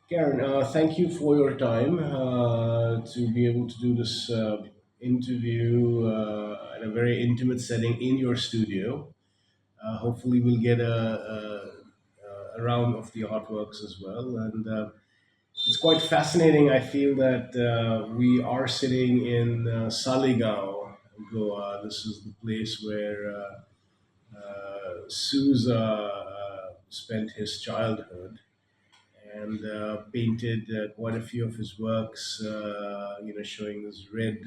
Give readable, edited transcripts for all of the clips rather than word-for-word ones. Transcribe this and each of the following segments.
Karen, thank you for your time to be able to do this interview in a very intimate setting in your studio. Hopefully, we'll get a round of the artworks as well. And it's quite fascinating. I feel that we are sitting in Saligao, Goa. This is the place where Souza spent his childhood and painted quite a few of his works, showing these red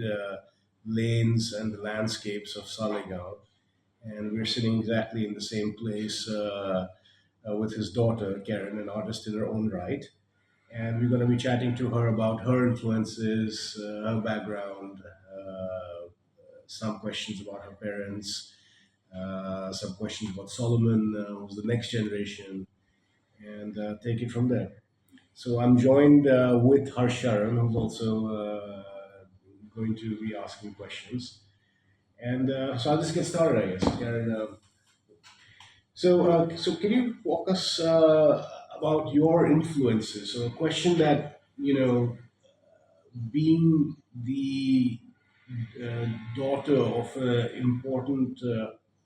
lanes and the landscapes of Saligao. And we're sitting exactly in the same place with his daughter, Keren, an artist in her own right. And we're going to be chatting to her about her influences, her background, some questions about her parents, some questions about Solomon, who's the next generation, and take it from there. So I'm joined with Harsharan, who's also going to be asking questions. And so I'll just get started, I guess. Karen, so can you walk us about your influences? So a question that, being the daughter of an important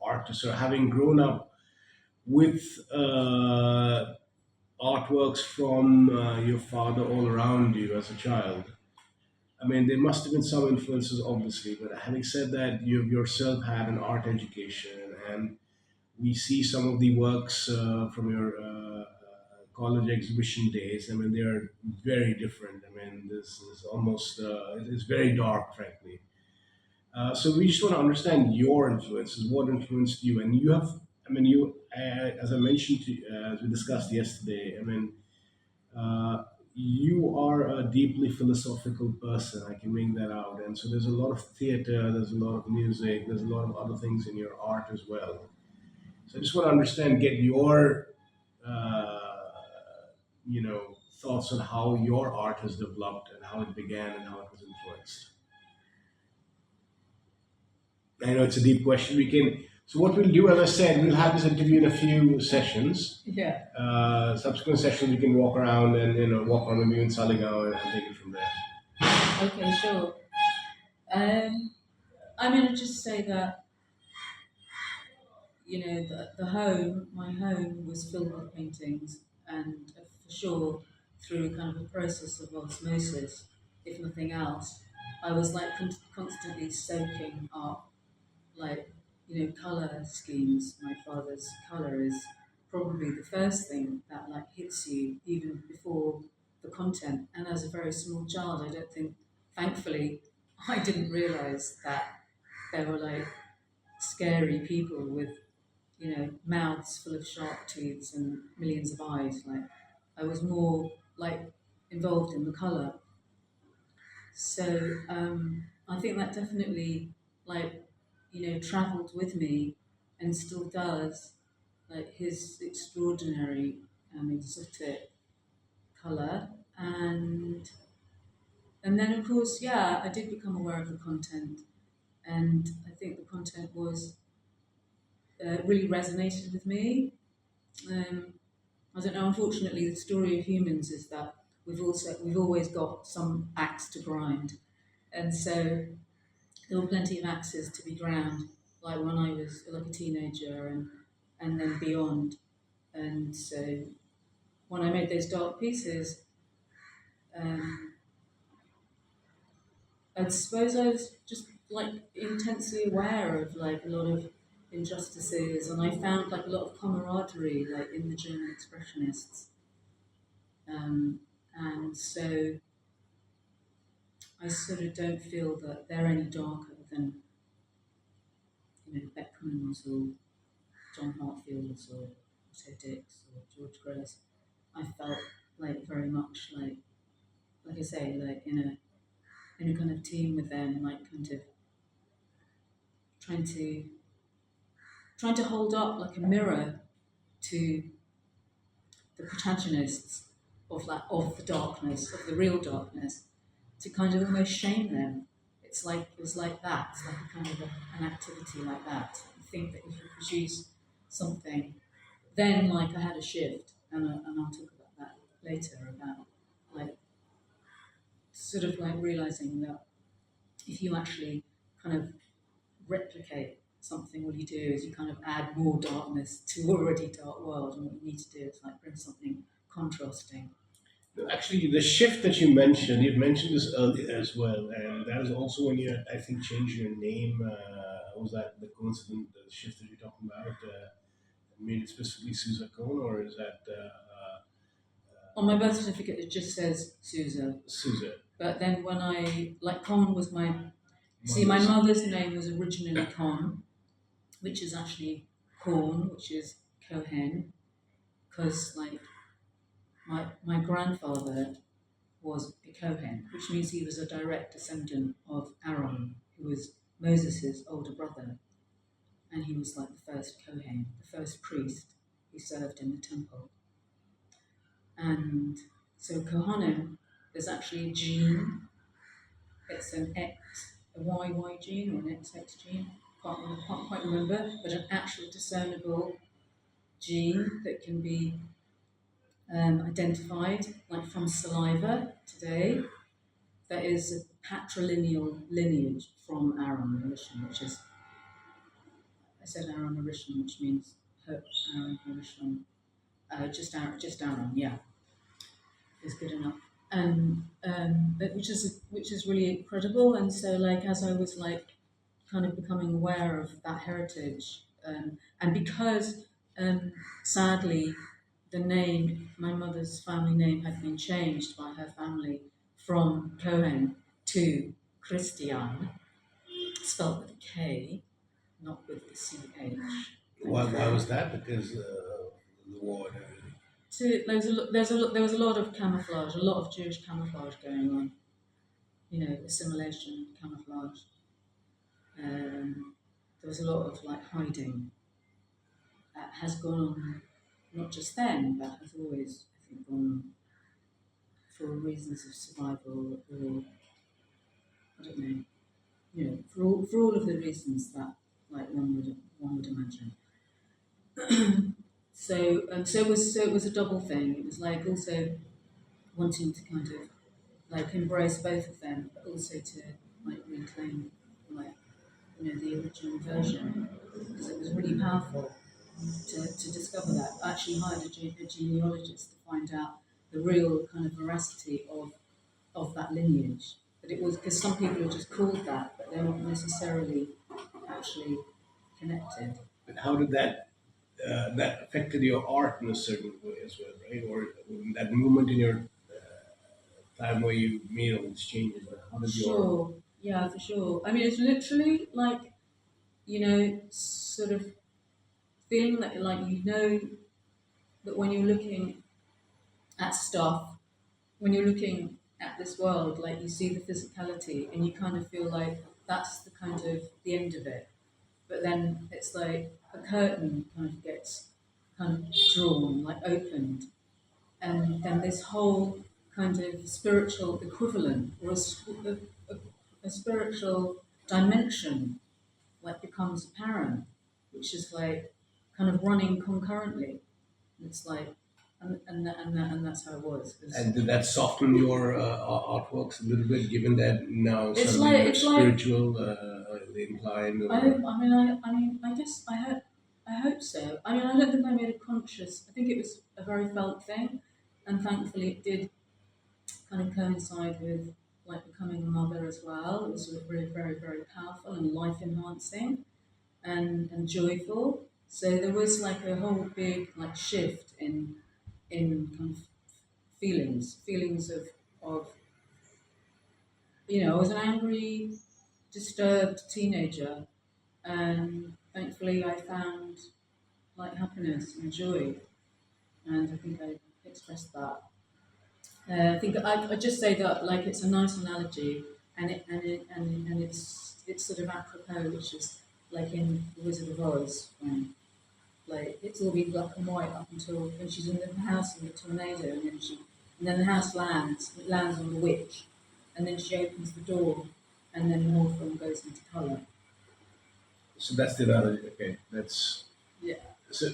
artist or having grown up with artworks from your father all around you as a child. I mean, there must have been some influences, obviously, but having said that, you've yourself had an art education, and we see some of the works from your college exhibition days. I mean, they are very different. I mean, this is almost, it's very dark, frankly. So we just want to understand your influences, what influenced you, and you have. I mean, as I mentioned to you, as we discussed yesterday. I mean, you are a deeply philosophical person. I can make that out, and so there's a lot of theater, there's a lot of music, there's a lot of other things in your art as well. So I just want to understand, get your, uh, thoughts on how your art has developed and how it began and how it was influenced. I know it's a deep question. We can. So what we'll do, as I said, we'll have this interview in a few sessions. Yeah. Subsequent sessions, we can walk around and walk on maybe in Saligao and take it from there. Okay, sure. I'm going to just say that, my home was filled with paintings, and for sure, through kind of a process of osmosis, if nothing else, I was like constantly soaking up, like, color schemes. My father's color is probably the first thing that like hits you even before the content. And as a very small child, I don't think, thankfully, I didn't realize that there were like scary people with, mouths full of sharp teeth and millions of eyes. Like, I was more like involved in the color. So I think that definitely, like, traveled with me and still does. Like his extraordinary, exotic color, and then of course, yeah, I did become aware of the content, and I think the content was really resonated with me. Um, I don't know. Unfortunately, the story of humans is that we've always got some axe to grind, and so there were plenty of axes to be ground, like when I was like a teenager and then beyond. And so when I made those dark pieces, um, I suppose I was just like intensely aware of like a lot of injustices, and I found like a lot of camaraderie like in the German expressionists. Um, and so I sort of don't feel that they're any darker than Beckman's or John Hartfield's or Otto Dix or George Gross. I felt like very much like I say, like in a kind of team with them, like kind of trying to trying to hold up like a mirror to the protagonists of the darkness, of the real darkness, to kind of almost shame them. It was like that. It's like a kind of an activity like that. I think that if you produce something, then like I had a shift, and I'll talk about that later about. sort of like realizing that if you actually kind of replicate something, what you do is you kind of add more darkness to already dark world, and what you need to do is like bring something contrasting. Actually, the shift that you've mentioned this earlier as well, and that is also when you, I think, changed your name. Was that the coincident, the shift that you're talking about? Made it specifically SouzaKohn, or is that On my birth certificate, it just says Souza. Souza? But then when I, like, Con was my, see, my Mother's. mother's name was originally Con, which is actually Corn, which is Cohen, because, like, my grandfather was a Cohen, which means he was a direct descendant of Aaron, who was Moses' older brother. And he was like the first Kohen, the first priest who served in the temple. And so Kohanim, there's actually a gene. It's an X, a YY gene or an XX gene. Can't quite remember, but an actual discernible gene that can be identified, like from saliva today. That is a patrilineal lineage from Aaron Harishon, which is, I said Aaron Harishon, which means Aaron Harishon. Just Aaron, yeah, is good enough, and which is really incredible. And so, like, as I was like kind of becoming aware of that heritage, and because sadly, the name, my mother's family name, had been changed by her family from Cohen to Christian, spelt with a K, not with the CH. Why was that? Because the war and everything. So there was a lot of camouflage, a lot of Jewish camouflage going on. You know, assimilation, camouflage. There was a lot of like hiding that has gone on, not just then, but has always, I think, gone on for reasons of survival, or I don't know, you know, for all of the reasons that like one would imagine. So it was a double thing. It was like also wanting to kind of like embrace both of them, but also to like reclaim like, you know, the original version, because it was really powerful to discover that. I actually hired a genealogist to find out the real kind of veracity of that lineage. But it was because some people are just called that, but they're not necessarily actually connected. But how did that affected your art in a certain way as well, right? Or that movement in your time where you made all these changes, but how did your Sure, yeah, for sure. I mean, it's literally like, you know, sort of feeling that like you know that when you're looking at stuff, when you're looking at this world, like you see the physicality and you kind of feel like that's the kind of the end of it. But then it's like a curtain kind of gets kind of drawn, like opened, and then this whole kind of spiritual equivalent or a spiritual dimension like becomes apparent, which is like kind of running concurrently. And it's like, and that's how it was. 'Cause and did that soften your artworks a little bit, given that now it's suddenly like you're it's like spiritual, inclined, I or I mean I guess I hope so. I mean I don't think I made a conscious. I think it was a very felt thing, and thankfully it did kind of coincide with like becoming a mother as well. It was sort of really very very powerful and life enhancing and joyful. So there was like a whole big like shift in kind of feelings of you know, I was an angry, disturbed teenager, and thankfully I found like happiness and joy, and I think I expressed that. I think I just say that like it's a nice analogy, and it's sort of apropos, which is like in The Wizard of Oz, when like it's all been black and white up until when she's in the house in the tornado, and then the house lands on the witch, and then she opens the door, and then the whole film goes into colour. so that's the analogy. Okay, that's Yeah, so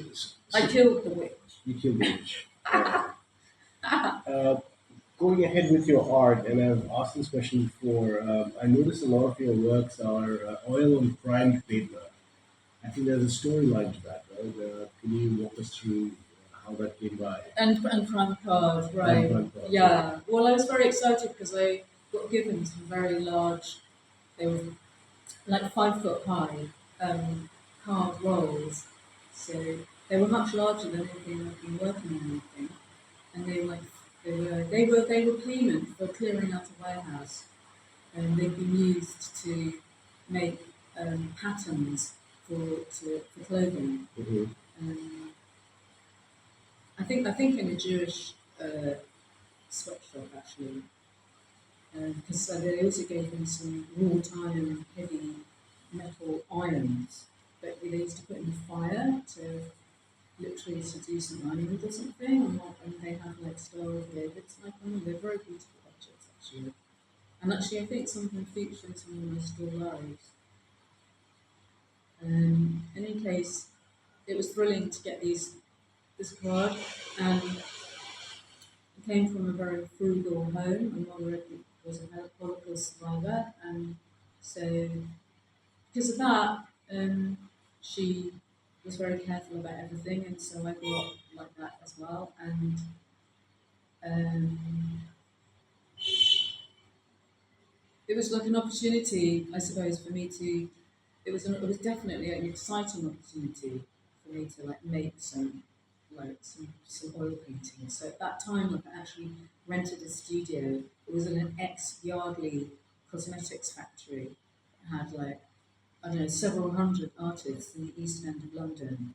I killed the witch. you killed the witch. Uh, going going ahead with your art, and I've asked this question before, I noticed a lot of your works are oil on primed paper. I think there's a storyline to that, right? Can you walk us through how that came by? And prime card, And right? primed card, yeah. Yeah. Well, I was very excited because I got given some very large. They were like 5 foot high um, card rolls, so they were much larger than anything I've been working on. I think, and they were like they were payment for clearing out a warehouse, and they've been used to make patterns for clothing. Mhm. Um, I think in a Jewish sweatshop actually, because they also gave them some wrought iron heavy metal irons that they used to put in the fire to literally seduce an island or something, and they have like Star of David. Like, I know they're very beautiful objects actually. And actually, I think some of them feature in some of my still lives. In any case, it was thrilling to get this card, and I came from a very frugal home. My mother was a Holocaust survivor, and so because of that, she was very careful about everything, and so I grew up like that as well. And um, it was like an opportunity, I suppose, for me to. It was definitely an exciting opportunity for me to like make some oil paintings. So at that time, like, I actually rented a studio. It was in an ex-Yardley cosmetics factory. It had like I don't know several hundred artists in the East End of London.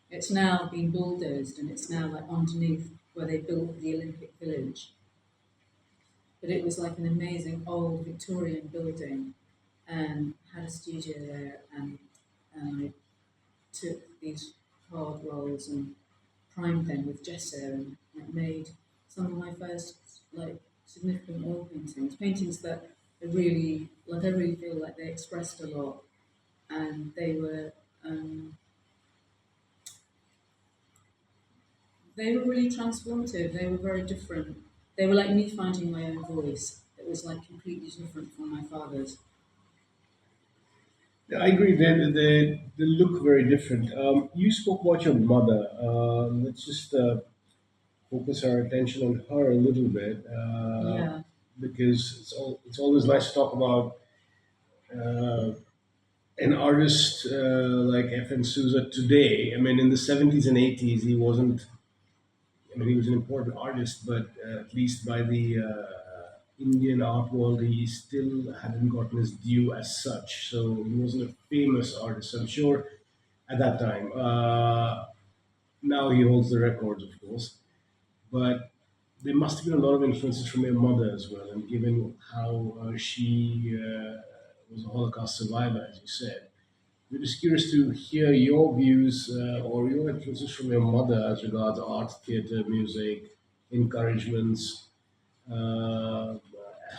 It's now been bulldozed and it's now like underneath where they built the Olympic Village. But it was like an amazing old Victorian building and had a studio there, and I took these hard rolls and primed them with gesso and like, made some of my first like significant oil paintings that are really like I really feel like they expressed a lot, and um, they were really transformative. They were very different. They were like me finding my own voice. It was like completely different from my father's. Yeah, I agree. They look very different. You spoke about your mother. Let's just focus our attention on her a little bit, Yeah, because it's always nice to talk about uh, an artist like FN Souza today. I mean, in the 70s and 80s, he wasn't. I mean, he was an important artist, but at least by the Indian art world, he still hadn't gotten his due as such. So he wasn't a famous artist, I'm sure, at that time. Now he holds the records, of course. But there must have been a lot of influences from your mother as well. And given how she was a Holocaust survivor, as you said, we're just curious to hear your views or your influences from your mother as regards art, theatre, music, encouragements. Uh,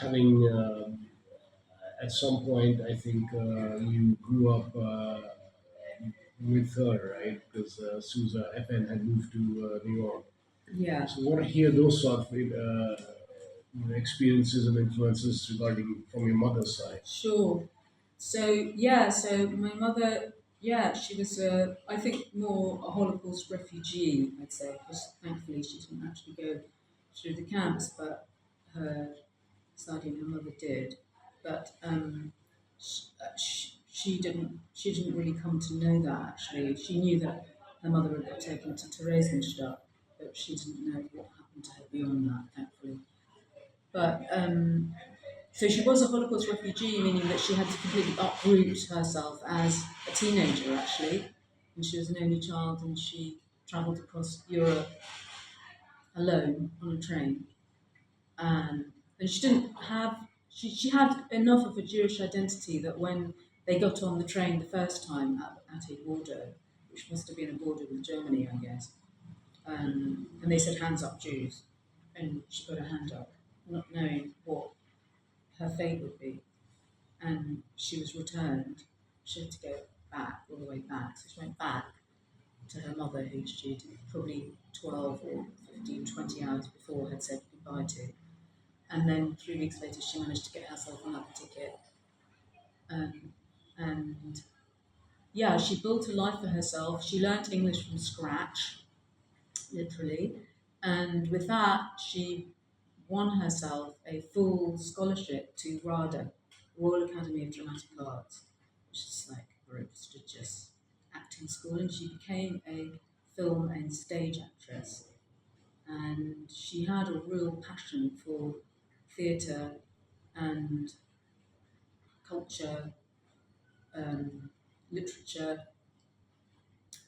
having at some point, I think you grew up with her, right? Because Souza FN had moved to New York. yeah. So, what are here those sort of experiences and influences regarding from your mother's side? Sure. So yeah, so my mother, yeah, she was I think more a Holocaust refugee, I'd say, because thankfully she didn't actually go through the camps, but her sadly her mother did. But she didn't really come to know that actually. She knew that her mother had got taken to Theresienstadt, but she didn't know what happened to her beyond that, thankfully. But so she was a Holocaust refugee, meaning that she had to completely uproot herself as a teenager, actually. And she was an only child, and she travelled across Europe alone on a train. And she didn't have, she had enough of a Jewish identity that when they got on the train the first time at a border, which must have been a border with Germany, I guess, and they said, "Hands up, Jews." And she put her hand up, not knowing what her fate would be. And she was returned. She had to go back, all the way back. So she went back to her mother, who she'd probably 12 or 15, 20 hours before had said goodbye to. And then 3 weeks later, she managed to get herself another ticket. Um, and yeah, she built a life for herself. She learnt English from scratch, literally. And with that, she won herself a full scholarship to RADA, Royal Academy of Dramatic Arts, which is like a very prestigious acting school. And she became a film and stage actress. And she had a real passion for theatre and culture, literature,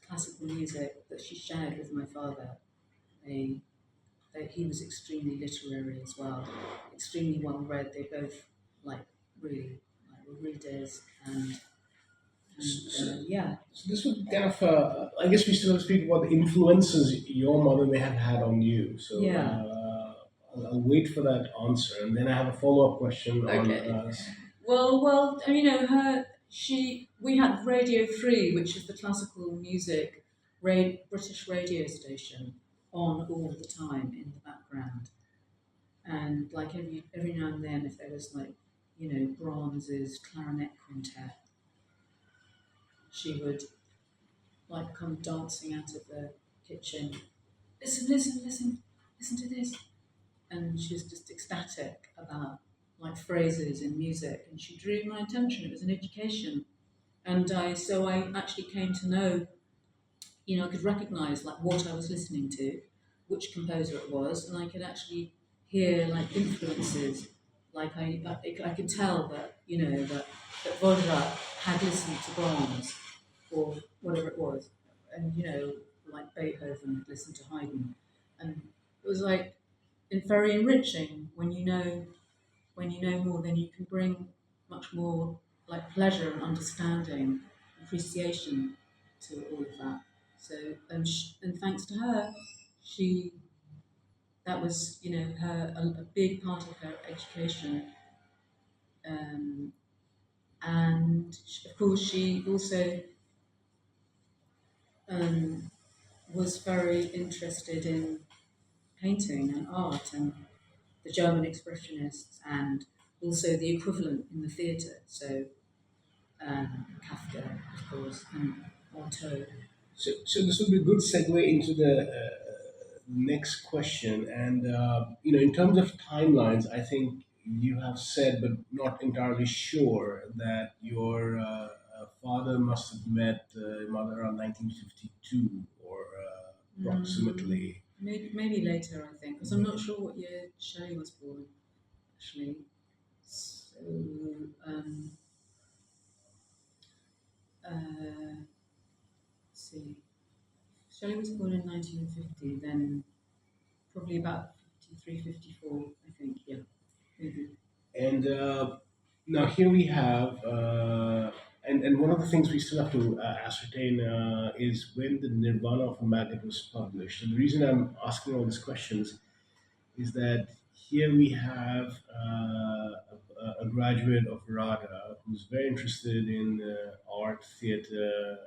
classical music that she shared with my father. They, he was extremely literary as well, extremely well read. They both like really like were readers and yeah. So this would kind of, I guess we still have to speak about the influences your mother may have had on you. So Yeah. I'll wait for that answer, and then I have a follow-up question on. Okay. Well, you know, we had Radio 3, which is the classical music British radio station, on all the time in the background. And like every now and then, if there was like, you know, Brahms's clarinet quintet, she would like come dancing out of the kitchen. Listen, listen, listen, listen to this. And she was just ecstatic about like phrases in music, and she drew my attention. It was an education, and I actually came to know, you know, I could recognise like what I was listening to, which composer it was, and I could actually hear like influences. Like I could tell that, you know, that Vodra had listened to Brahms or whatever it was, and you know, like Beethoven had listened to Haydn, and it was like very enriching when you know more, then you can bring much more like pleasure and understanding, appreciation to all of that. So and thanks to her, she that was, you know, her a big part of her education, um, and of course she also um, was very interested in painting and art and the German Expressionists, and also the equivalent in the theatre. So Kafka, of course, and Artaud. So this would be a good segue into the next question. And in terms of timelines, I think you have said, but not entirely sure, that your father must have met your mother around 1952 or approximately. Maybe later, I think, because I'm not sure what year Shelley was born, actually. So, let's see. Shelley was born in 1950, then probably about 53, 54, I think, yeah, maybe. And now here we have, and one of the things we still have to ascertain is when the Nirvana of a Maggot was published. And the reason I'm asking all these questions is that here we have a graduate of RADA who's very interested in art, theater,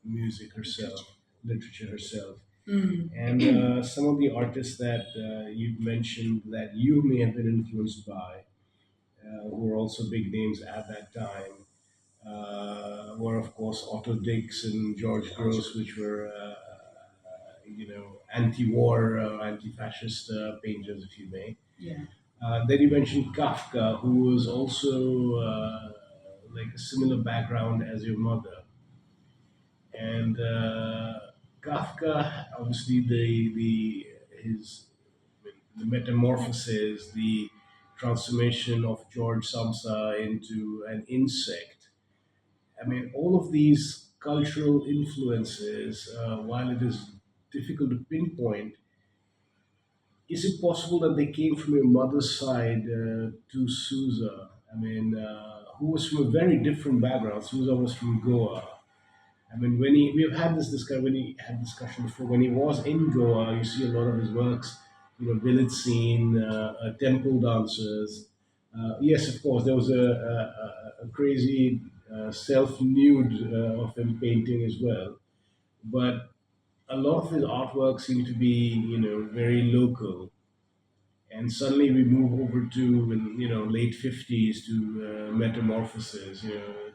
music herself, literature herself. And some of the artists that you've mentioned that you may have been influenced by, who were also big names at that time, were of course Otto Dix and George Gross, which were anti-war, anti-fascist painters, if you may. Yeah. Then you mentioned Kafka, who was also like a similar background as your mother, and Kafka, obviously the his the metamorphosis, the transformation of George Samsa into an insect. I mean, all of these cultural influences, while it is difficult to pinpoint, is it possible that they came from your mother's side to Souza? I mean, who was from a very different background. Souza was from Goa. I mean, we've had this discussion when he had discussion before. When he was in Goa, you see a lot of his works, village scene, temple dancers. Yes, of course, there was a crazy self nude of him painting as well. But a lot of his artwork seemed to be, very local. and suddenly we move over to late 50s to metamorphosis,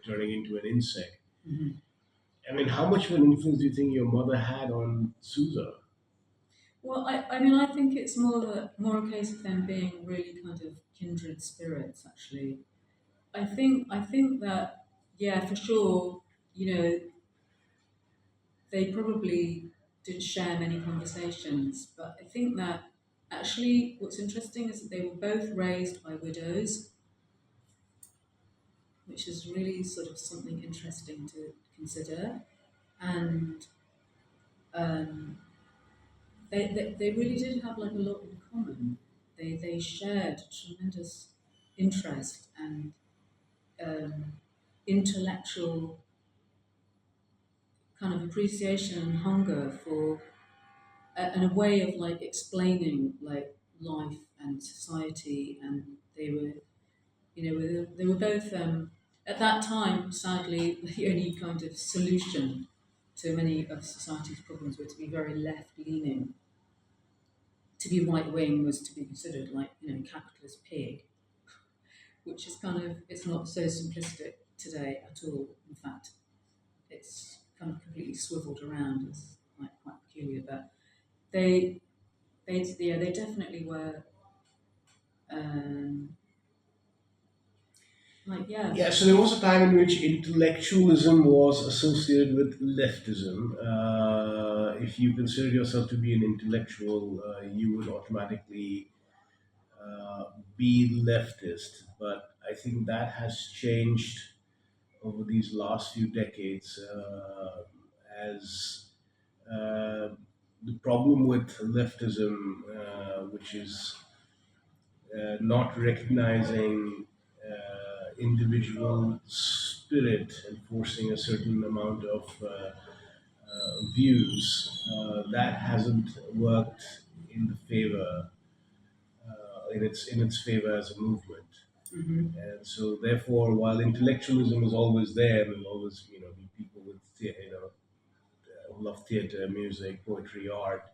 turning into an insect. Mhm. I mean, how much of an influence do you think your mother had on Souza? Well, I mean, I think it's more a case of them being really kind of kindred spirits. Actually, I think that yeah, for sure, you know, they probably didn't share many conversations, but I think that actually what's interesting is that they were both raised by widows, which is really sort of something interesting to consider, and um, they really did have like a lot in common. They shared tremendous interest and um, intellectual kind of appreciation and hunger for and a way of like explaining like life and society, and they were they were both at that time sadly the only kind of solution to many of society's problems were to be very left leaning. To be right wing was to be considered like capitalist pig, which is kind of it's not so simplistic today at all. In fact, it's kind of completely swiveled around. It's like quite peculiar, but they they definitely were um, like yeah Yeah, so there was a time in which intellectualism was associated with leftism. If you consider yourself to be an intellectual, you would automatically be leftist. But I think that has changed over these last few decades as uh, the problem with leftism, which is not recognizing individual spirit and forcing a certain amount of views, that hasn't worked in the favor in its favor as a movement. hmm And so, therefore, while intellectualism is always there, and will always be people with who love theater, music, poetry, art,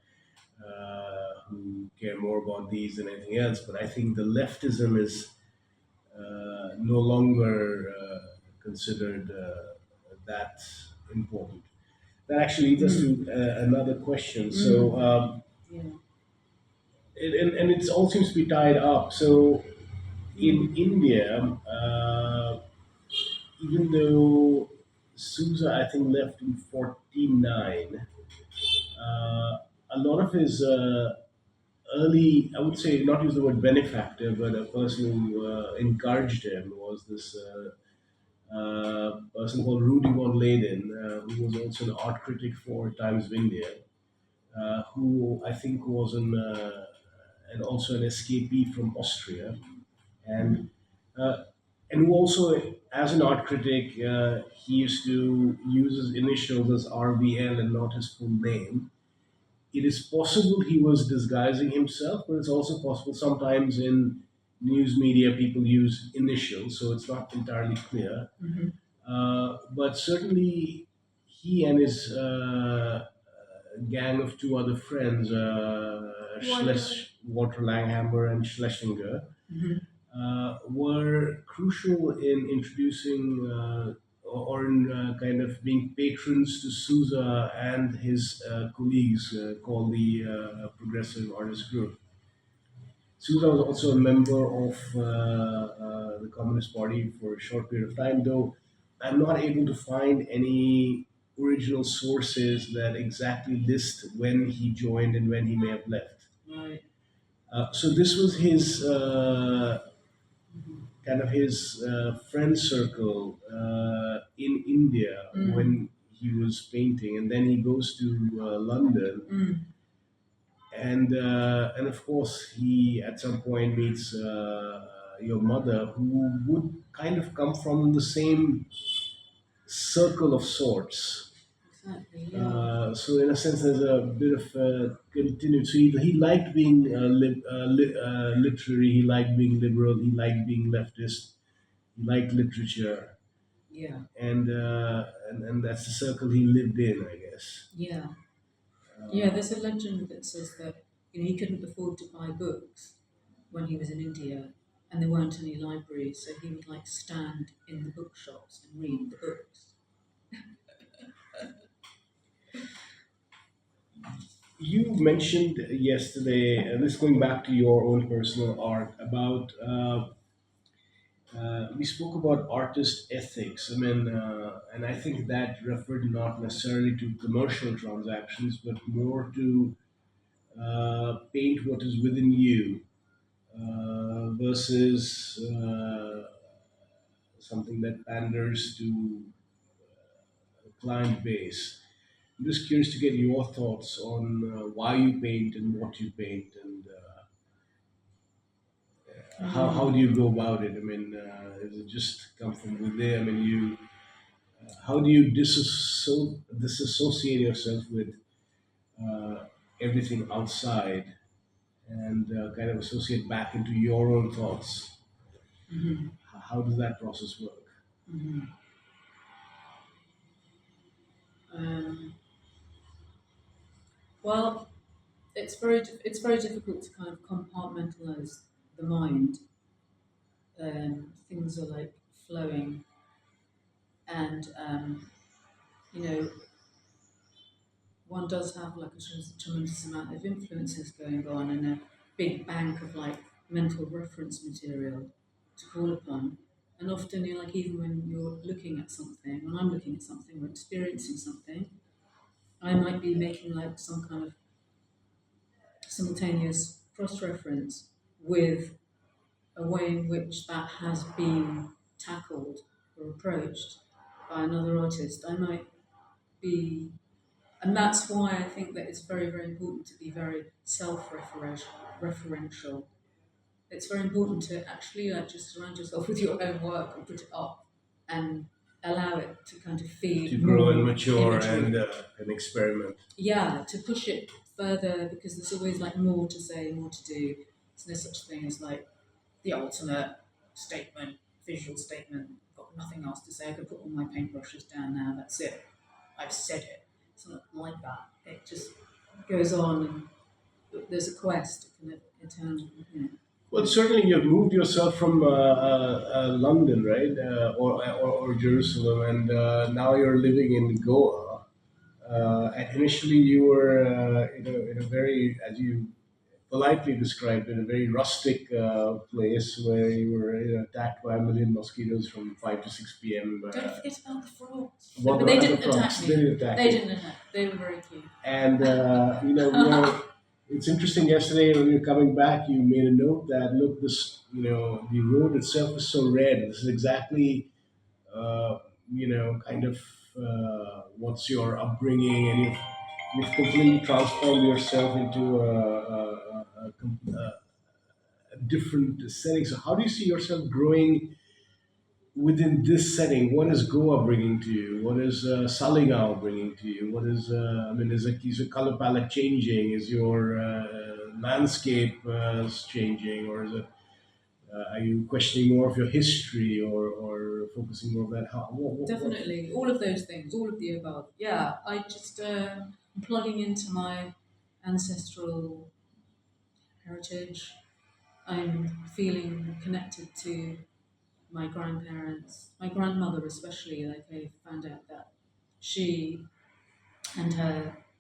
who care more about these than anything else. But I think the leftism is no longer considered that important. That actually leads us mm. to another question. So, Mm. Yeah. and it all seems to be tied up. So, in Mm. India, even though Souza, I think, left in 49, a lot of his early, I would say, not use the word benefactor, but a person who encouraged him was this person called Rudy Von Laden, who was also an art critic for Times of India, who I think was and also an escapee from Austria, and uh, who also, as an art critic, he used to use his initials as RVL and not his full name. It is possible he was disguising himself, but it's also possible sometimes in news media people use initials, so it's not entirely clear. Mm-hmm. But certainly, he and his gang of two other friends, Why do I? Walter Langhammer and Schlesinger, Mm-hmm. were crucial in introducing or in kind of being patrons to Souza and his colleagues called the Progressive Artist Group. Souza was also a member of the Communist Party for a short period of time, though I'm not able to find any original sources that exactly list when he joined and when he may have left. Right. So this was his Mm-hmm. kind of his friend circle in India Mm. when he was painting, and then he goes to London, Mm. and of course he at some point meets your mother, who would kind of come from the same circle of sorts. Exactly. Yeah. So in a sense, there's a bit of continuity. So he liked being literary. He liked being liberal. He liked being leftist. He liked literature, Yeah. and that's the circle he lived in, I guess. Yeah. Yeah. Uh, There's a legend that says that he couldn't afford to buy books, when he was in India, and there weren't any libraries, so he would like stand in the bookshops and read the books. You mentioned yesterday, and this going back to your own personal art, about we spoke about artist ethics. I mean, and I think that referred not necessarily to commercial transactions, but more to paint what is within you versus something that panders to a client base. I'm just curious to get your thoughts on why you paint and what you paint, and how do you go about it? I mean, does it just come from within? I mean, you how do you disassociate yourself with everything outside and kind of associate back into your own thoughts? How does that process work? Um, well, it's very difficult to kind of compartmentalize the mind. Things are like flowing, and you know, one does have like a tremendous amount of influences going on and a big bank of like mental reference material to call upon. And often, you're like, even when you're looking at something, when I'm looking at something or experiencing something, I might be making like some kind of simultaneous cross reference with a way in which that has been tackled or approached by another artist. I might be, and that's why I think that it's very, very important to be very self-referential. It's very important to actually like just surround yourself with your own work and put it up and allow it to kind of To feed grow and more mature imagery. and experiment. Yeah, to push it further because there's always like more to say, more to do. There's no such thing as like the ultimate statement, visual statement. I've got nothing else to say. I could put all my paintbrushes down now. That's it. I've said it. It's not like that. It just goes on, and there's a quest. It can eternal. Well, certainly you've moved yourself from London, right, or Jerusalem, and now you're living in Goa. And initially, you were in a very, as you politely described, in a very rustic place where you were attacked by a million mosquitoes from 5 to 6 p.m. Don't forget about the frogs. What But were they other didn't frogs? attack They me. didn't attack They you. didn't attack. They were very cute. And it's interesting. Yesterday, when you're coming back, you made a note that look, this the road itself is so red. This is exactly kind of what's your upbringing, and you've completely transformed yourself into a different setting. So, how do you see yourself growing within this setting? What is Goa bringing to you? What is Saligao bringing to you? What is is your color palette changing? Is your landscape changing, or is it? Are you questioning more of your history, or focusing more on that? What? Definitely, all of those things, all of the above. Yeah, I just am plugging into my ancestral heritage. I'm feeling connected to my grandparents, my grandmother especially. Like I found out that she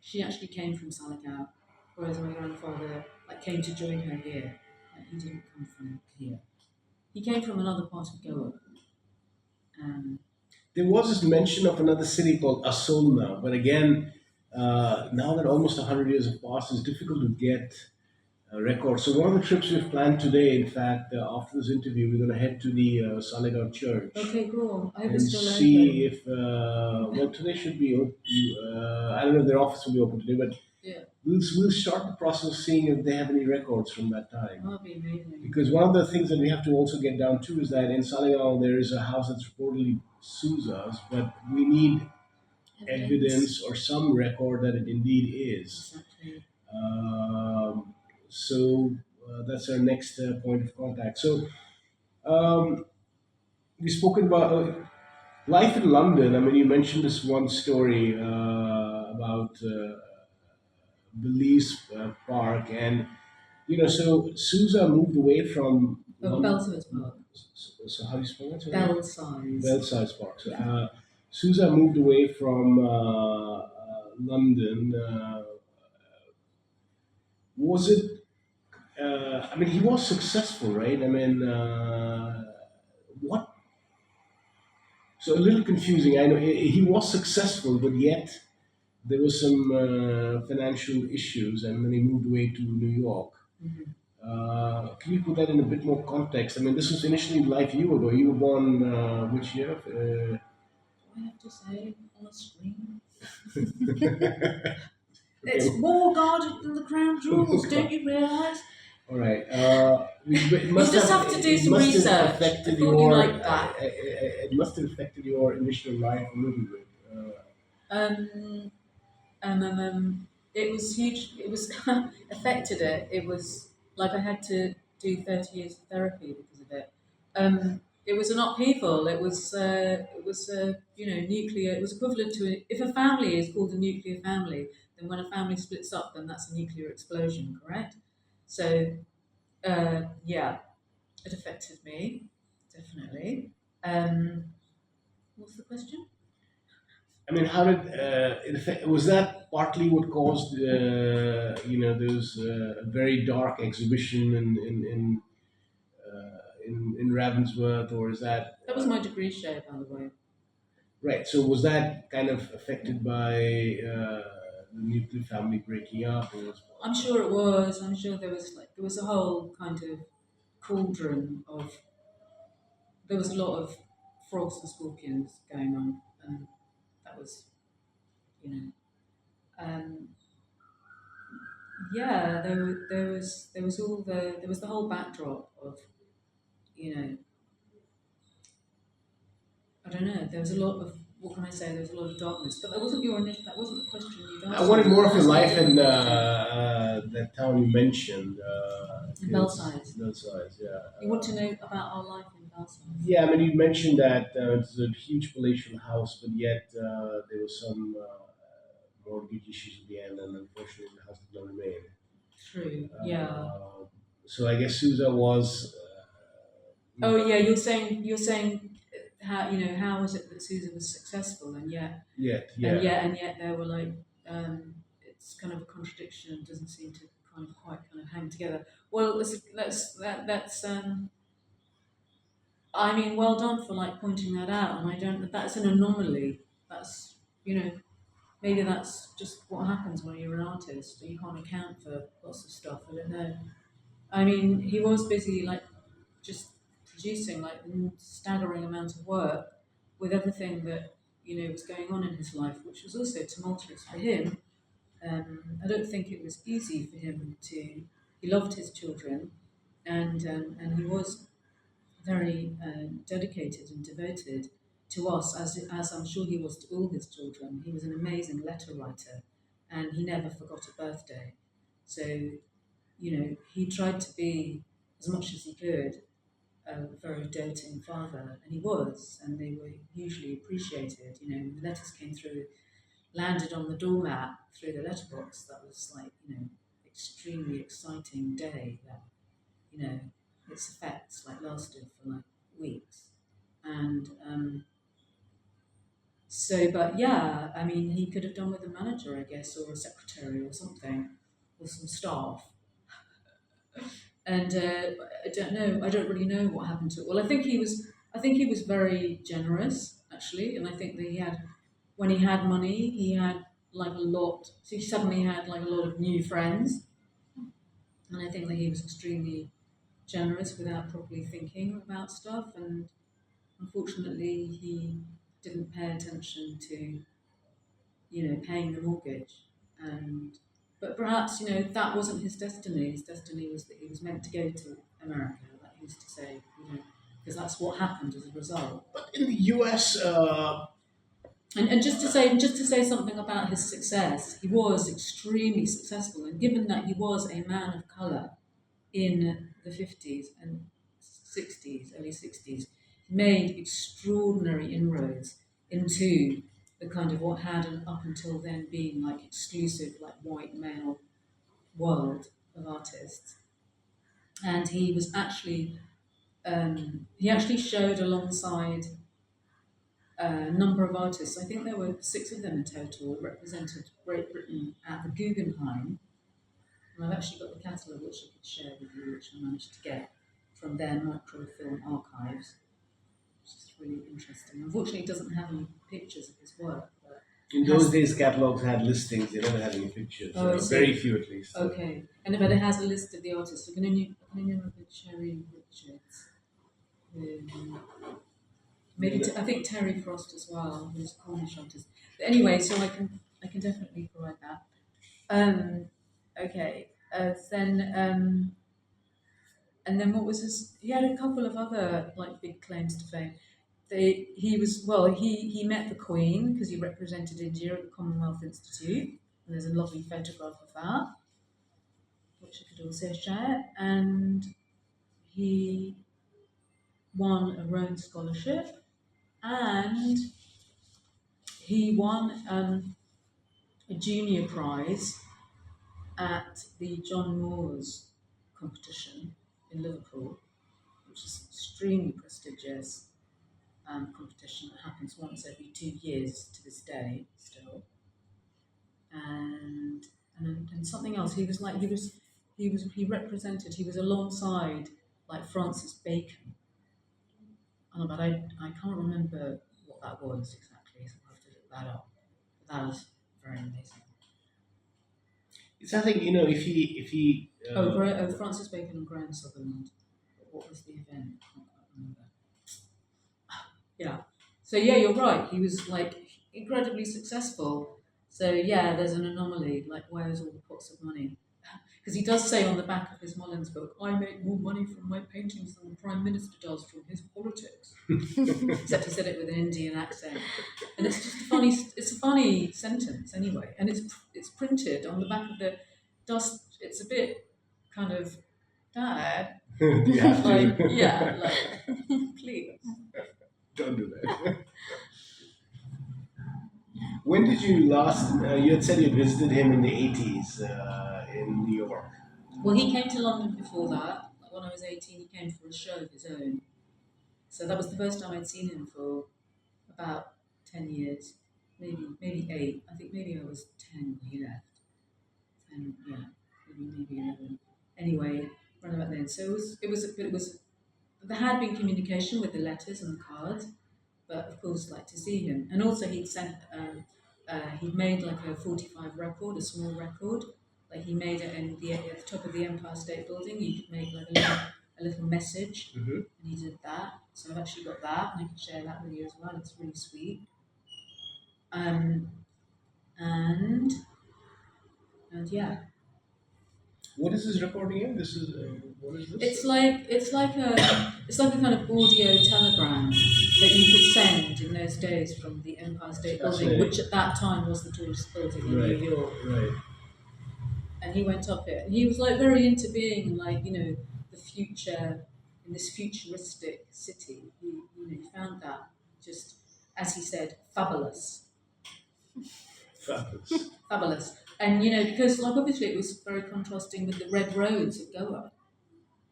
she actually came from Saligao, whereas my grandfather like came to join her here. Like, he didn't come from here. He came from another part of Goa. Um, There was this mention of another city called Asolna, but again, now that almost 100 years have passed, it's difficult to get record. So one of the trips we've planned today, in fact, after this interview, we're going to head to the Saligao Church okay, cool. I hope and it's still see open. if well today should be open. I don't know if their office will be open today, but Yeah, we'll start the process of seeing if they have any records from that time. that'll be amazing. Because one of the things that we have to also get down to is that in Saligao there is a house that's reportedly Souza's, but we need Evidence. evidence or some record that it indeed is. Exactly. Um, so that's our next point of contact. So um, we've spoken about life in London. I mean, you mentioned this one story about Belize Park, and So Souza moved away from Oh, London. Belsize Park. So how do you spell that? Sorry? Belsize. Belsize Park. So Souza moved away from London. Was it? I mean, he was successful, right? I mean, what? So a little confusing. I know he was successful, but yet there was some financial issues, and then he moved away to New York. Mhm. Can you put that in a bit more context? I mean, this was initially life you were going. You were born which year? Do I have to say on the screen? Okay. It's more guarded than the crown jewels, Okay. don't you realise? All right. It You'll must just have have to do it some must have research. I affected thought you your liked that. it must have affected your initial life a little bit. Um, it was huge. It was affected it. It was like I had to do 30 years of therapy because of it. It was an upheaval. Nuclear. It was equivalent to if a family is called a nuclear family, then when a family splits up, then that's a nuclear explosion, correct? So yeah, it affected me definitely. Um, what's the question? I mean, how did it affect, was that partly what caused those very dark exhibition in Ravensworth, or is that That was my degree share, by the way. right? So was that kind of affected by the nuclear family breaking up, or was I'm sure it was. I'm sure there was a whole kind of cauldron of there was a lot of frogs and scorpions going on, and that was you know um, yeah there was the whole backdrop of you know I don't know there was a lot of what can I say there was a lot of darkness, but that wasn't the question you'd I asked me. wanted more You'd of your asked me a life in different question. that town you mentioned. In 'Cause Belsize, Belsize, yeah. you want to know about our life in Belsize? Yeah, I mean, you mentioned that it's a huge palatial house, but yet there was some mortgage issues at the end, and unfortunately, the house did not remain. True. Yeah. Uh, so I guess Souza was, Oh yeah, you're saying how how was it that Susan was successful yet, yeah. and yet there were like it's kind of a contradiction and doesn't seem to kind of quite kind of hang together. Well, that's I mean well done for like pointing that out, and I don't that's an anomaly. That's maybe that's just what happens when you're an artist. You can't account for lots of stuff. I don't know. I mean, he was busy like just producing like a staggering amount of work with everything that was going on in his life, which was also tumultuous for him. I don't think it was easy for him to. He loved his children, and he was very dedicated and devoted to us, as I'm sure he was to all his children. He was an amazing letter writer, and he never forgot a birthday. So he tried to be as much as he could a very doting father, and he was, and they were hugely appreciated. When the letters came through, landed on the doormat through the letterbox. That was like extremely exciting day. That you know, its effects like lasted for like weeks, and but yeah, I mean, he could have done with a manager, I guess, or a secretary or something, or some staff. And I don't know. I don't really know what happened to it. Well, I think he was very generous actually, and I think that he had, when he had money, he had like a lot. So he suddenly had like a lot of new friends, and I think that he was extremely generous without properly thinking about stuff. And unfortunately, he didn't pay attention to paying the mortgage. And but perhaps that wasn't his destiny. His destiny was that he was meant to go to America. Like he used to say, because that's what happened as a result. But in the U.S., And just to say something about his success, he was extremely successful. And given that he was a man of color in the 50s and 60s, early 60s, he made extraordinary inroads into the kind of what had up until then been like exclusive, like white male world of artists. and he actually showed alongside a number of artists. I think there were 6 of them in total, represented Great Britain at the Guggenheim. And I've actually got the catalogue which I could share with you, which I managed to get from their microfilm archives, which is really interesting. Unfortunately, it doesn't have any pictures of his work, but In it those has. days, catalogs had listings. They never had any pictures. Oh, I see. Very few, at least. Okay, and but it has a list of the artists. I can only remember Cherry Richards. Um, maybe I think Terry Frost as well, who's a Cornish artist. But anyway, so I can definitely provide that. Okay, and then what was his? He had a couple of other like big claims to fame. He met the Queen because he represented India at the Commonwealth Institute, and there's a lovely photograph of that, which I could also share. And he won a Rome scholarship, and he won a junior prize at the John Moores competition in Liverpool, which is extremely prestigious competition that happens once every 2 years to this day still. And and something else. He was alongside like Francis Bacon, but I can't remember what that was exactly, so I'll have to look that up. But that was very amazing. It's something, if he. Francis Bacon and Graham Sutherland. What was the event? I can't quite remember. Yeah. So yeah, you're right. He was like incredibly successful. So yeah, there's an anomaly. Like, where's all the pots of money? Because he does say on the back of his Mullins book, "I make more money from my paintings than the Prime Minister does from his politics." Except he said it with an Indian accent, and it's just a funny. It's a funny sentence anyway, and it's printed on the back of the dust. It's a bit kind of Dad, You have to. like yeah, like please. Don't do that. When did you last? You had said you visited him in the 80s in New York. Well, he came to London before that. Like when I was 18, he came for a show of his own. So that was the first time I'd seen him for about 10 years, maybe 8. I think maybe I was 10 when he left. 10, yeah, maybe 11. Anyway, around about then. So there had been communication with the letters and the cards, but of course, like to see him. And also, he'd made like a 45 record, a small record. Like he made it at the top of the Empire State Building. You could make like a little message, Mm-hmm. and he did that. So I've actually got that, and I can share that with you as well. It's really sweet. Um, and and yeah, What is this recording in? This is what is this? it's like a kind of audio telegram that you could send in those days from the Empire State Building, Fascinating. which at that time was the tallest building in Right. New York. Right. And he went up it. And he was like very into being like, the future in this futuristic city. He found that just, as he said, fabulous. Fabulous. Fabulous. And because like obviously it was very contrasting with the red roads of Goa.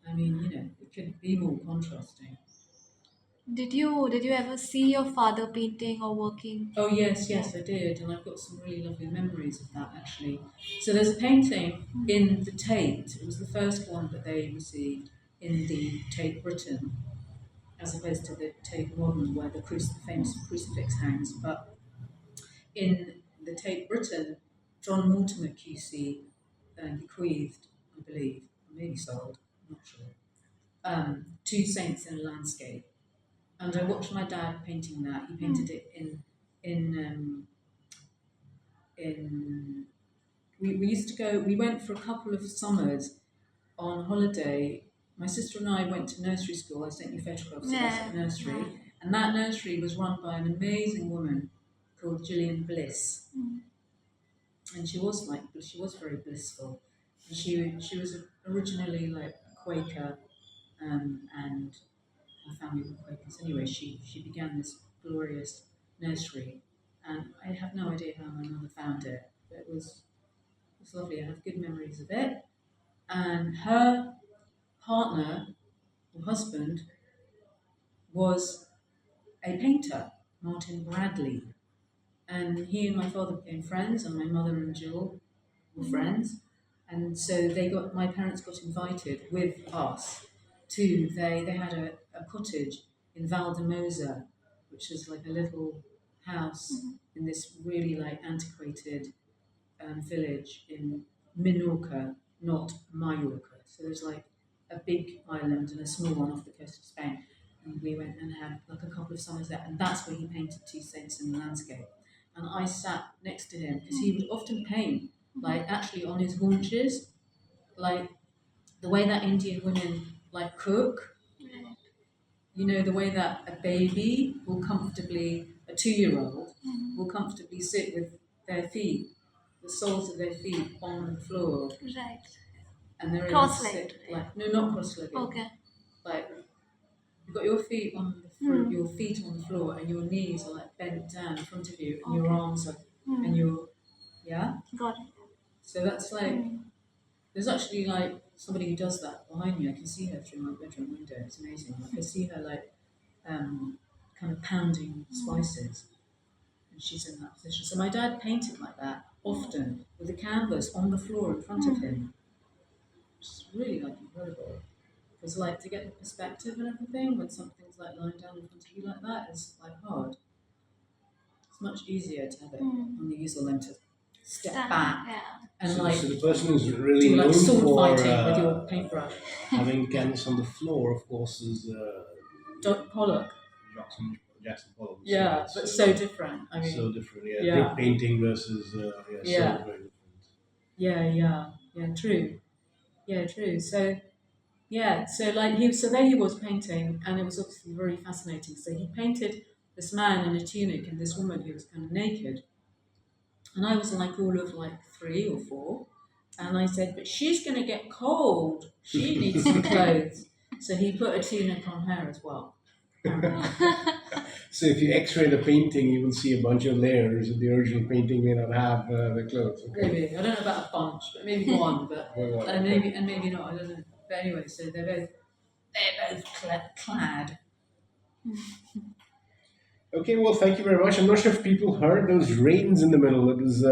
I mean, it couldn't be more contrasting. Did you ever see your father painting or working? Oh yes, I did, and I've got some really lovely memories of that actually. So there's a painting in the Tate. It was the first one that they received in the Tate Britain, as opposed to the Tate Modern, where the famous crucifix hangs. But in the Tate Britain, John Mortimer QC bequeathed, I believe, or maybe sold, I'm not sure, 2 saints in a landscape. And I watched my dad painting that. He painted it in we used to go. We went for a couple of summers on holiday. My sister and I went to nursery school. I sent you photographs of us at nursery, Yeah. and that nursery was run by an amazing woman called Gillian Bliss, and she was very blissful. And she was originally like a Quaker, and her family were Quakers. Anyway, she began this glorious nursery, and I have no idea how my mother found it, but it was lovely. I have good memories of it. And her partner or husband was a painter, Martin Bradley. And he and my father became friends, and my mother and Jill were friends. And so my parents got invited with us to, they had a cottage in Valdemosa, which is like a little house in this really like antiquated village in Minorca, not Mallorca. So there's like a big island and a small one off the coast of Spain. And we went and had like a couple of summers there, and that's where he painted Two Saints in the Landscape. And I sat next to him because he would often paint like actually on his haunches, like the way that Indian women like cook. You know, the way that a baby will comfortably, a 2-year-old will comfortably sit with their feet, the soles of their feet on the floor, Right. and they're Cross-legged. like no, not cross-legged. Okay. Like you've got your feet on the your feet on the floor, and your knees are like bent down in front of you, and your arms are, and your Got it. So that's like there's actually like somebody who does that behind me. I can see her through my bedroom window. It's amazing. Like, I see her like kind of pounding spices, and she's in that position. So my dad painted like that often with a canvas on the floor in front of him, which is really like incredible. Because like to get the perspective and everything when something's like lying down in front of you like that is like hard. It's much easier to have it on the easel than to step back Yeah. and So, like so the person who's really do like known sword for fighting with your paintbrush. having canvas on the floor, of course, is Pollock. Jackson Pollock. Yeah, but so different. I mean, so different. Yeah, yeah. big painting versus so Yeah. very different. Yeah, true. Yeah, true. So like there he was painting, and it was obviously very fascinating. So he painted this man in a tunic and this woman who was kind of naked, and I was like all of like 3 or 4, and I said, but she's going to get cold. She needs some clothes. So he put a tunic on her as well. So if you X-ray the painting, you will see a bunch of layers. The original painting may not have the clothes. Okay. Maybe I don't know about a bunch, but maybe one, but Well, and maybe not. I don't know. But anyway, so they're both clad. Okay, well, thank you very much. I'm not sure if people heard those rains in the middle. It was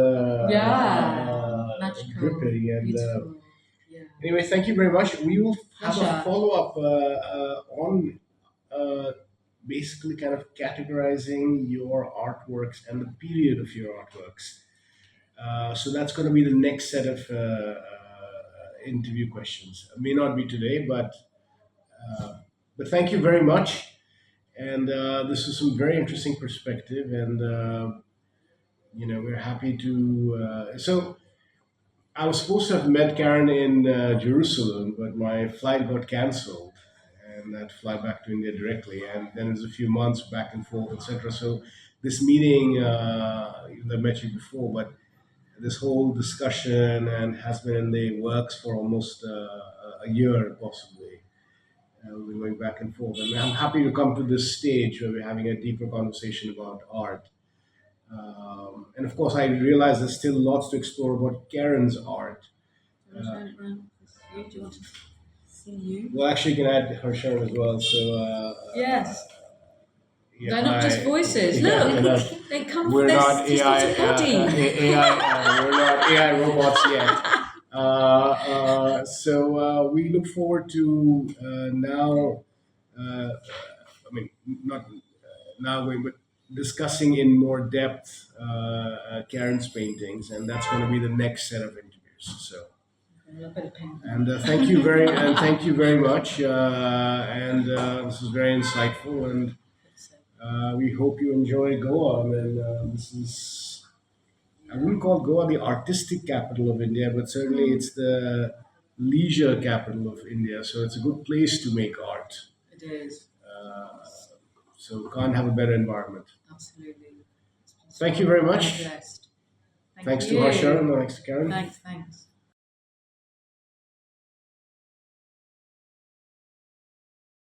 Magical, dripping. And beautiful. Yeah. anyway, thank you very much. We will have a Pleasure. follow-up on basically kind of categorizing your artworks and the period of your artworks. So that's going to be the next set of interview questions. It may not be today, but thank you very much. And this is some very interesting perspective, and we're happy to. So I was supposed to have met Keren in Jerusalem, but my flight got cancelled, and I had to fly back to India directly. And then it was a few months back and forth, etc. So this meeting, I met you before, but this whole discussion and has been in the works for almost a year, possibly. We're going back and forth, and I'm happy to come to this stage where we're having a deeper conversation about art. And of course, I realize there's still lots to explore about Keren's art. Do you want to turn it around? Do you want to see you? Well, actually, you can add her Sharon as well. So Yes. yeah, They're not just voices. yeah, Look, we're not, they come. we're They're not just AI. a body. We're not AI robots yet. So we look forward to now. I mean, not now, but discussing in more depth Keren's paintings, and that's going to be the next set of interviews. So. And thank you very much. And this is very insightful, and we hope you enjoy Goa. And this is, I wouldn't call Goa the artistic capital of India, but certainly it's the leisure capital of India. So it's a good place to make art. It is. So can't have a better environment. Absolutely. Thank you very much. Blessed. Thanks you. to Harsha and thanks to Keren. Thanks.